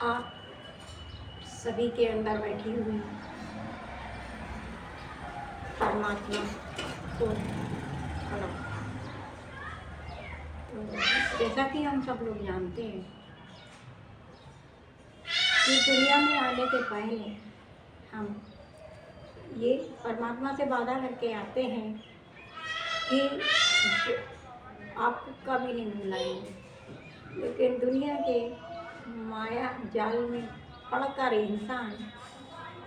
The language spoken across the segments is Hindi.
आप सभी के अंदर बैठी हुई परमात्मा को खड़ा। तो जैसा कि हम सब लोग जानते हैं कि दुनिया में आने के पहले हम ये परमात्मा से वादा करके आते हैं कि आपको कभी नहीं भुलाएंगे, लेकिन दुनिया के माया जाल में पड़कर इंसान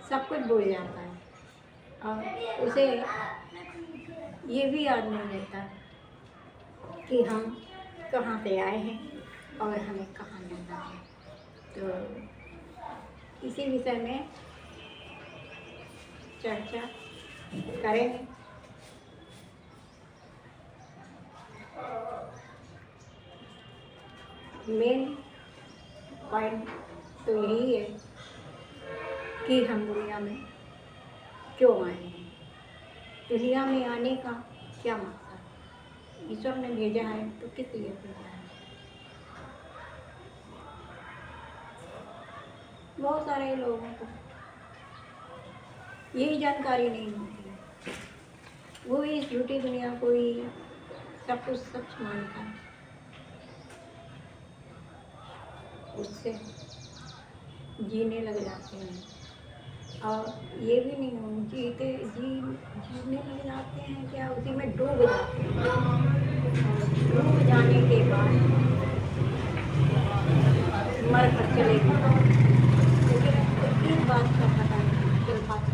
सब कुछ भूल जाता है और उसे ये भी याद नहीं रहता कि हम कहाँ से आए हैं और हमें कहाँ जाना है। तो इसी विषय में चर्चा करेंगे। मेन पॉइंट तो यही है कि हम दुनिया में क्यों आए हैं, दुनिया में आने का क्या मकसद, ईश्वर ने भेजा है तो किस लिए भेजा है। बहुत सारे लोगों को यही जानकारी नहीं होती है, वो इस झूठी दुनिया को ही सब कुछ सच मानता है, उससे जीने लग जाते हैं और ये भी नहीं हो जीने लग जाते हैं क्या, उसी में डूब जाते हैं। डूब जाने के बाद मर कर चले गए, लेकिन इस बात का पता नहीं चल पाता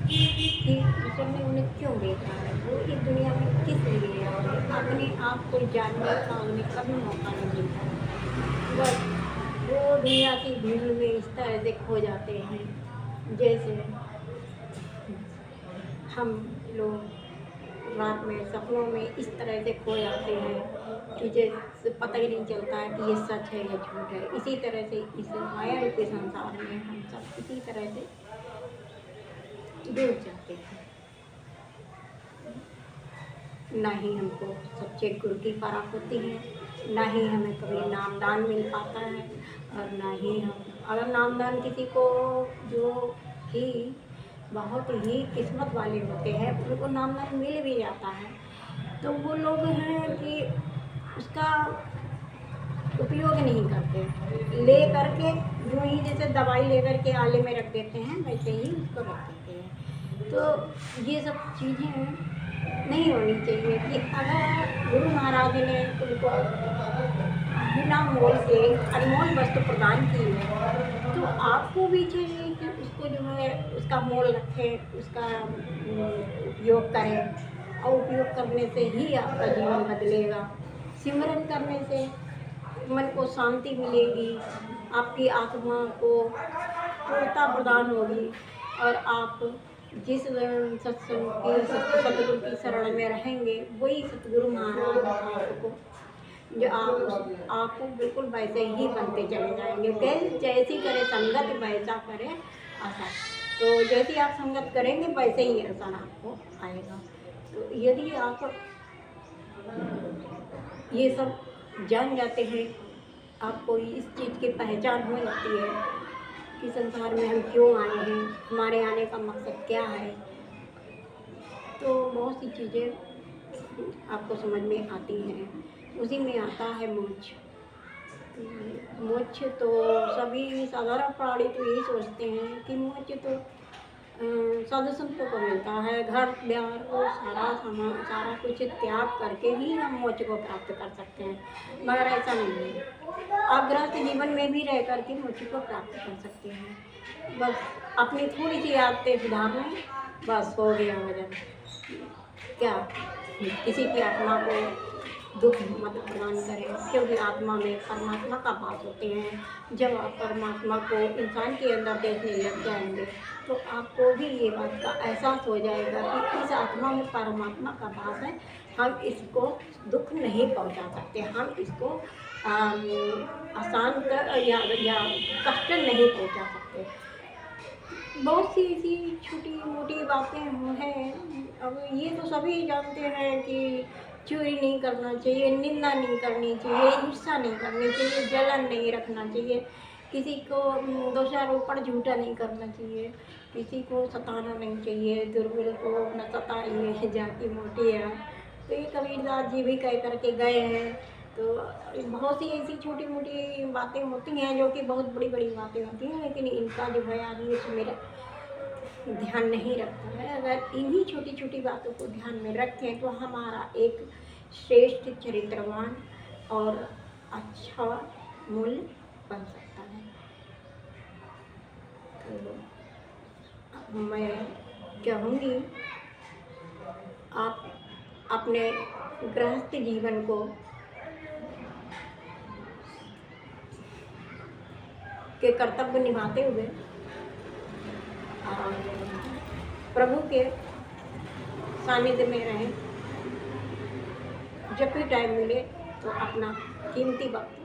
कि ईश्वर ने उन्हें क्यों भेजा है, वो इस दुनिया में किस लिए आए। अपने आप को जानने का उन्हें कभी मौका नहीं मिलता है, बस वो दुनिया की भीड़ में इस तरह से खो जाते हैं जैसे हम लोग रात में सपनों में इस तरह से खो जाते हैं कि जैसे पता ही नहीं चलता है कि ये सच है या झूठ है। इसी तरह से इस माया रूपी संसार में हम सब इसी तरह से डूब जाते हैं। ना ही हमको सच्चे गुरु की पराग होती है, ना ही हमें कभी नामदान मिल पाता है, और ना ही हम अगर नामदान किसी को जो कि बहुत ही किस्मत वाले होते हैं उनको नामदान मिल भी जाता है, तो वो लोग हैं कि उसका उपयोग नहीं करते, ले करके यूँ ही जैसे दवाई लेकर के आले में रख देते हैं वैसे ही उसको रख देते हैं। तो ये सब चीज़ें नहीं होनी चाहिए कि अगर गुरु महाराज ने उनको बिना मोल के अनमोल वस्तु प्रदान की है तो आपको भी चाहिए कि उसको जो है उसका मोल रखें, उसका उपयोग करें, और उपयोग करने से ही आपका जीवन बदलेगा। सिमरन करने से मन को शांति मिलेगी, आपकी आत्मा को पूर्णता प्रदान होगी और आप जिस सत्संग की सतगुरु की शरण में रहेंगे वही सतगुरु महाराज आपको जो आपको बिल्कुल वैसे ही बनते चले जाएंगे। जैसी करे संगत वैसा करे असर, तो जैसी आप संगत करेंगे वैसे ही असर आपको आएगा। तो यदि आप ये सब जान जाते हैं, आपको इस चीज़ की पहचान हो जाती है कि संसार में हम क्यों आए हैं, हमारे आने का मकसद क्या है, तो बहुत सी चीज़ें आपको समझ में आती हैं। उसी में आता है मोक्ष। मोक्ष तो सभी साधारण प्राणी तो यही सोचते हैं कि मोक्ष तो साधु संतों को मिलता है, घर द्वार को सारा कुछ त्याग करके ही हम मोक्ष को प्राप्त कर सकते हैं, मगर ऐसा नहीं है। आप गृहस्थ जीवन में भी रह करके मोक्ष को प्राप्त कर सकते हैं, बस अपनी थोड़ी सी आदतें सुधार लें, बस हो गया वजन। क्या किसी की आत्मा को दुख मत प्रदान करें, क्योंकि आत्मा में परमात्मा का वास होते हैं। जब आप परमात्मा को इंसान के अंदर देखने लग जाएंगे तो आपको भी ये बात का एहसास हो जाएगा कि इस आत्मा में परमात्मा का वास है, हम इसको दुख नहीं पहुंचा सकते, हम इसको आसान कर या कष्ट नहीं पहुंचा सकते। बहुत सी ऐसी छोटी मोटी बातें हैं। अब ये तो सभी जानते हैं कि चोरी नहीं करना चाहिए, निंदा नहीं करनी चाहिए, ईर्ष्या नहीं करनी चाहिए, जलन नहीं रखना चाहिए, किसी को दो चार ऊपर झूठा नहीं करना चाहिए, किसी को सताना नहीं चाहिए, दुर्बल को न सताइए जाति मोटी है। तो ये कबीरदास जी भी कह करके गए हैं। तो बहुत सी ऐसी छोटी मोटी बातें होती हैं जो कि बहुत बड़ी बड़ी बातें होती हैं, लेकिन इनका जो है आदमी उसमें ध्यान नहीं रखता है। अगर इन्हीं छोटी छोटी बातों को ध्यान में रखें तो हमारा एक श्रेष्ठ चरित्रवान और अच्छा मूल्य बन सकता है। तो मैं चाहूँगी आप अपने गृहस्थ जीवन को के कर्तव्य निभाते हुए और प्रभु के सानिध्य में रहें। जब भी टाइम मिले तो अपना कीमती वक्त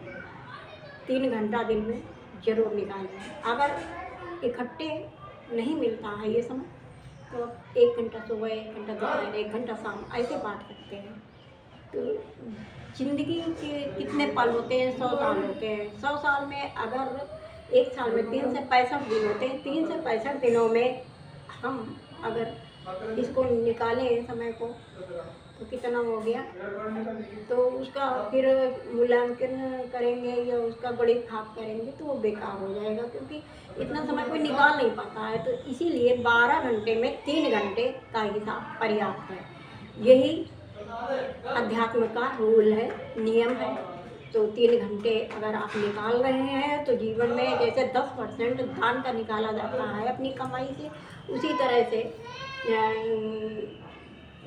3 घंटा दिन में ज़रूर निकालें। अगर इकट्ठे नहीं मिलता है ये समय तो 1 घंटा सुबह, 1 घंटा दोपहर, 1 घंटा शाम ऐसे बांट सकते हैं। तो ज़िंदगी के कितने पल होते हैं? 100 साल होते हैं। 100 साल में अगर एक साल में 365 दिन होते हैं, 365 दिनों में हम अगर इसको निकालें समय को तो कितना हो गया? तो उसका फिर मूल्यांकन करेंगे या उसका गणित भाग करेंगे तो वो बेकार हो जाएगा, क्योंकि इतना समय कोई निकाल नहीं पाता है। तो इसीलिए 12 घंटे में 3 घंटे का हिसाब पर्याप्त है। यही अध्यात्म का रूल है, नियम है। तो 3 घंटे अगर आप निकाल रहे हैं तो जीवन में जैसे 10% दान का निकाला जाता है अपनी कमाई से, उसी तरह से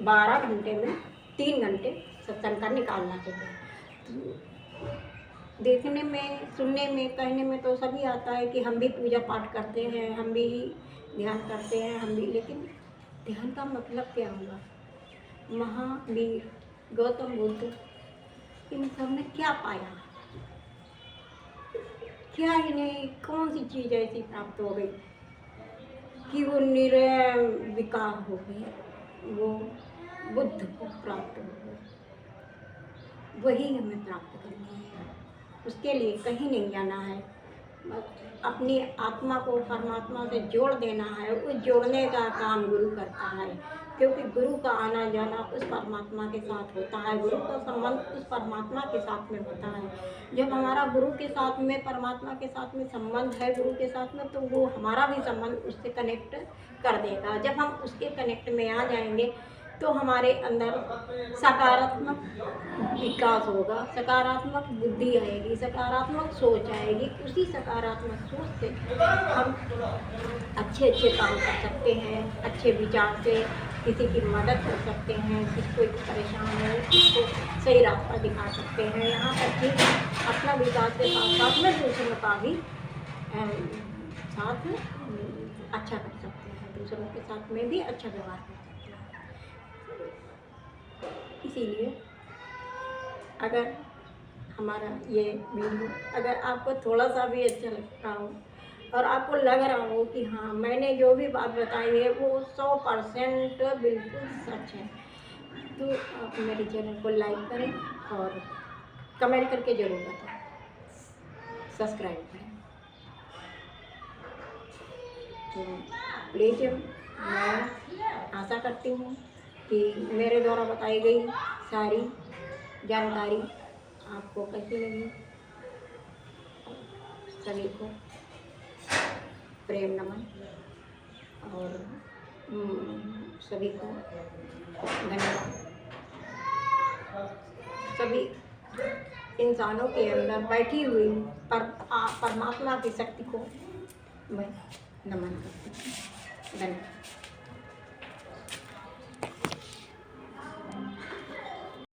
12 घंटे में 3 घंटे सत्संग का निकालना चाहिए। देखने में, सुनने में, कहने में तो सभी आता है कि हम भी पूजा पाठ करते हैं, हम भी ध्यान करते हैं, हम भी, लेकिन ध्यान का मतलब क्या हुआ? महावीर, गौतम बुद्ध, इन सब ने क्या पाया? क्या इन्हें कौन सी चीज़ ऐसी प्राप्त हो गई कि वो निर्विकार हो गए, वो बुद्ध को प्राप्त हो गए? वही हमें प्राप्त करना है, उसके लिए कहीं नहीं जाना है, बस अपनी आत्मा को परमात्मा से जोड़ देना है। उस जोड़ने का काम गुरु करता है, क्योंकि गुरु का आना जाना उस परमात्मा के साथ होता है, गुरु का संबंध उस परमात्मा के साथ में होता है। जब हमारा गुरु के साथ में, परमात्मा के साथ में संबंध है, गुरु के साथ में, तो वो हमारा भी संबंध उससे कनेक्ट कर देगा। जब हम उसके कनेक्ट में आ जाएंगे तो हमारे अंदर सकारात्मक विकास होगा, सकारात्मक बुद्धि आएगी, सकारात्मक सोच आएगी। उसी सकारात्मक सोच से हम अच्छे अच्छे काम कर सकते हैं, अच्छे विचार से किसी की मदद कर सकते हैं, किसी कोई परेशान है उसको सही रास्ता दिखा सकते हैं। यहाँ तक कि अपना विकास के साथ साथ में दूसरों का भी साथ अच्छा कर सकते हैं, दूसरों के साथ में भी अच्छा व्यवहार कर सकते हैं। इसीलिए अगर हमारा ये वीडियो अगर आपको थोड़ा सा भी अच्छा लगता हो और आपको लग रहा हो कि हाँ, मैंने जो भी बात बताई है वो 100% बिल्कुल सच है, तो आप मेरे चैनल को लाइक करें और कमेंट करके ज़रूर बताएं, सब्सक्राइब करें। तो प्लीज़, मैं आशा करती हूँ कि मेरे द्वारा बताई गई सारी जानकारी आपको कैसी लगी। सभी को प्रेम नमन और सभी को धन्यवाद। सभी इंसानों के अंदर बैठी हुई परमात्मा की शक्ति को मैं नमन करती हूँ। धन्यवाद।